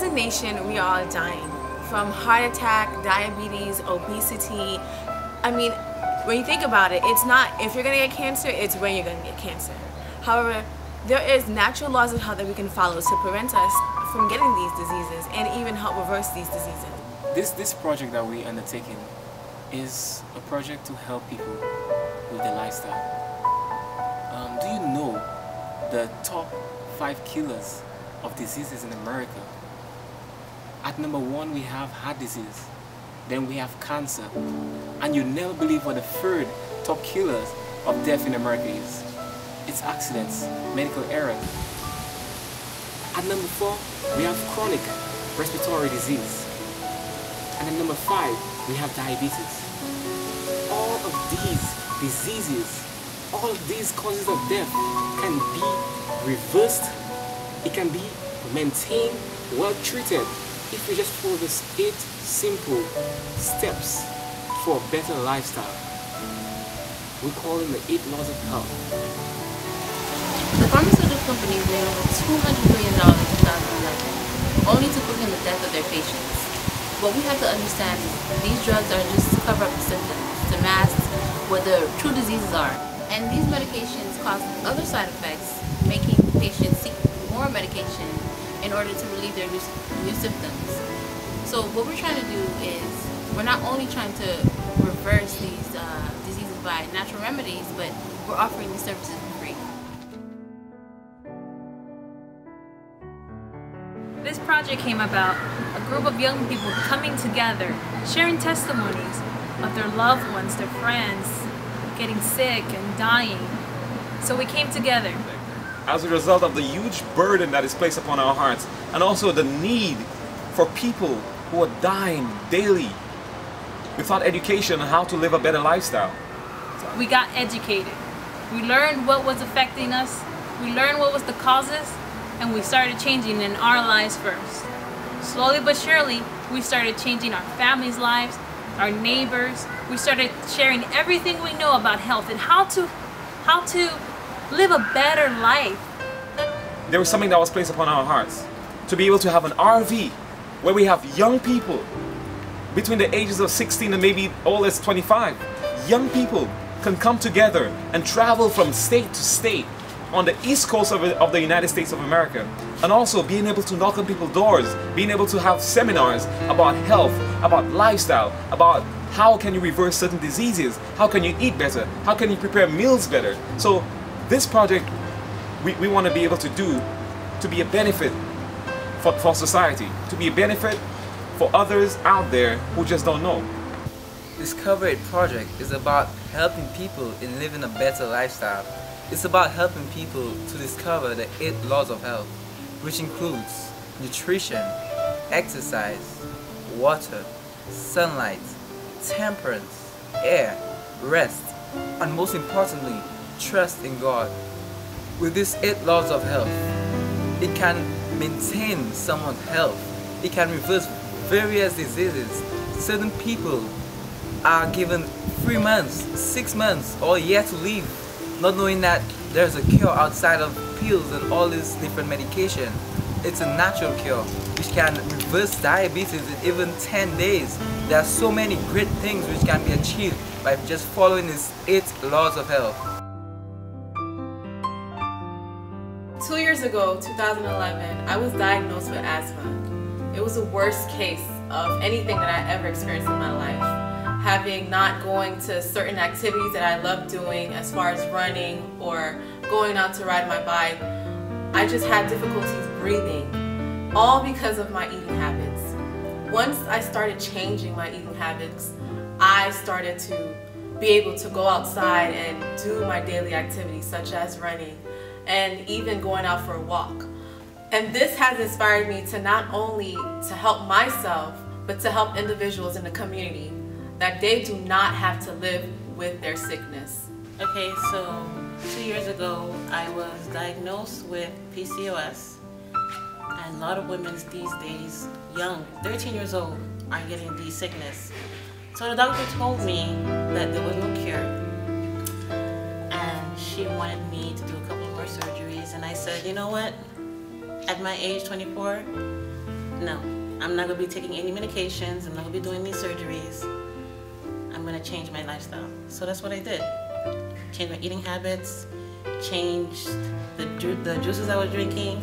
a nation, we are all dying. From heart attack, diabetes, obesity. I mean, when you think about it, it's not if you're gonna get cancer, it's when you're gonna get cancer. However, there is natural laws of health that we can follow to prevent us from getting these diseases and even help reverse these diseases. This project that we're undertaking is a project to help people with their lifestyle. Do you know the top 5 killers of diseases in America? At number 1 we have heart disease, then we have cancer, and you never believe what the 3rd top killers of death in America is. It's accidents, medical errors. At number 4 we have chronic respiratory disease, and at number 5 we have diabetes. All of these diseases, all of these causes of death can be reversed, it can be maintained, well treated, if we just follow these 8 simple steps for a better lifestyle. We call them the 8 laws of health. The pharmaceutical companies made over $200 billion in 2011, only to prevent the death of their patients. What we have to understand is these drugs are just to cover up the symptoms, to mask what the true diseases are. And these medications cause other side effects, making patients seek more medication in order to relieve their new symptoms. So what we're trying to do is, we're not only trying to reverse these diseases by natural remedies, but we're offering these services for free. This project came about a group of young people coming together, sharing testimonies of their loved ones, their friends, getting sick and dying. So we came together. As a result of the huge burden that is placed upon our hearts, and also the need for people who are dying daily without education on how to live a better lifestyle. We got educated. We learned what was affecting us, we learned what was the causes, and we started changing in our lives first. Slowly but surely, we started changing our families' lives, our neighbors. We started sharing everything we know about health and how to live a better life. There was something that was placed upon our hearts, to be able to have an RV where we have young people between the ages of 16 and maybe oldest 25. Young people can come together and travel from state to state on the east coast of the United States of America, and also being able to knock on people's doors, being able to have seminars about health, about lifestyle, about how can you reverse certain diseases, how can you eat better, how can you prepare meals better. So this project we want to be able to do to be a benefit for society, to be a benefit for others out there who just don't know. Discover It project is about helping people in living a better lifestyle. It's about helping people to discover the 8 laws of health, which includes nutrition, exercise, water, sunlight, temperance, air, rest, and most importantly, trust in God. With these 8 laws of health, it can maintain someone's health. It can reverse various diseases. Certain people are given 3 months, 6 months, or a year to live, not knowing that there's a cure outside of pills and all this different medication. It's a natural cure which can reverse diabetes in even 10 days. There are so many great things which can be achieved by just following these 8 laws of health. 2 years ago, 2011, I was diagnosed with asthma. It was the worst case of anything that I ever experienced in my life. Having not going to certain activities that I love doing, as far as running or going out to ride my bike, I just had difficulties breathing, all because of my eating habits. Once I started changing my eating habits, I started to be able to go outside and do my daily activities such as running and even going out for a walk. And this has inspired me to not only to help myself, but to help individuals in the community, that they do not have to live with their sickness. Okay, so 2 years ago I was diagnosed with PCOS, and a lot of women these days, young, 13 years old, are getting these sickness. So the doctor told me that there was no cure, and she wanted me to do a couple more surgeries, and I said, you know what, at my age 24, no, I'm not going to be taking any medications. I'm not going to be doing any surgeries. I'm going to change my lifestyle. So that's what I did. Change my eating habits, changed the juices I was drinking,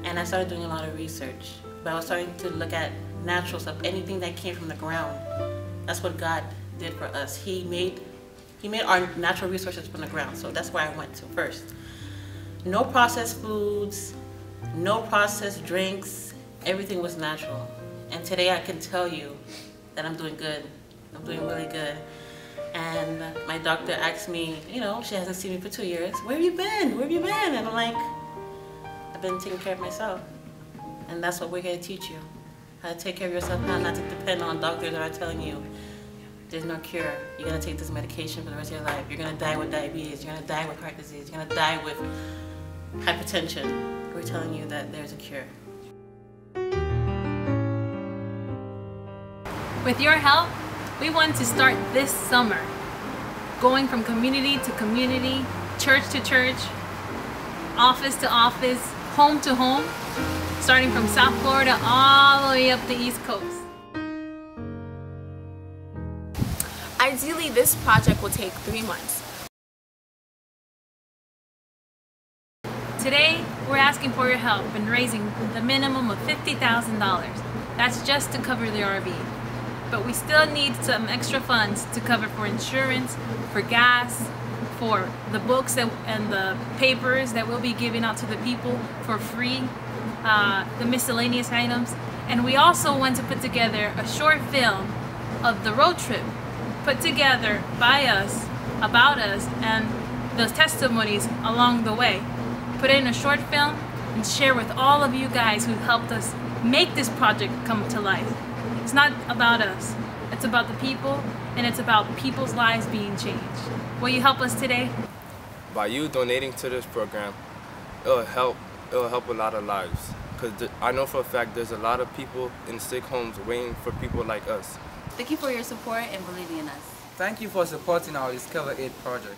and I started doing a lot of research. But I was starting to look at natural stuff, anything that came from the ground. That's what God did for us. He made our natural resources from the ground. So that's where I went to first. No processed foods, no processed drinks, everything was natural. And today I can tell you that I'm doing good. I'm doing really good. And my doctor asked me, you know, she hasn't seen me for 2 years, where have you been? Where have you been? And I'm like, I've been taking care of myself. And that's what we're here to teach you. How to take care of yourself, how not to depend on doctors that are telling you there's no cure. You're gonna take this medication for the rest of your life. You're gonna die with diabetes. You're gonna die with heart disease. You're gonna die with hypertension. We're telling you that there's a cure. With your help, we want to start this summer, going from community to community, church to church, office to office, home to home, starting from South Florida all the way up the East Coast. Ideally, this project will take 3 months. Today, we're asking for your help in raising the minimum of $50,000. That's just to cover the RV. But we still need some extra funds to cover for insurance, for gas, for the books and the papers that we'll be giving out to the people for free, the miscellaneous items. And we also want to put together a short film of the road trip, put together by us, about us, and the testimonies along the way. Put it in a short film and share with all of you guys who helped us make this project come to life. It's not about us, it's about the people, and it's about people's lives being changed. Will you help us today? By you donating to this program, it'll help a lot of lives. Because I know for a fact there's a lot of people in sick homes waiting for people like us. Thank you for your support and believing in us. Thank you for supporting our Discover Aid project.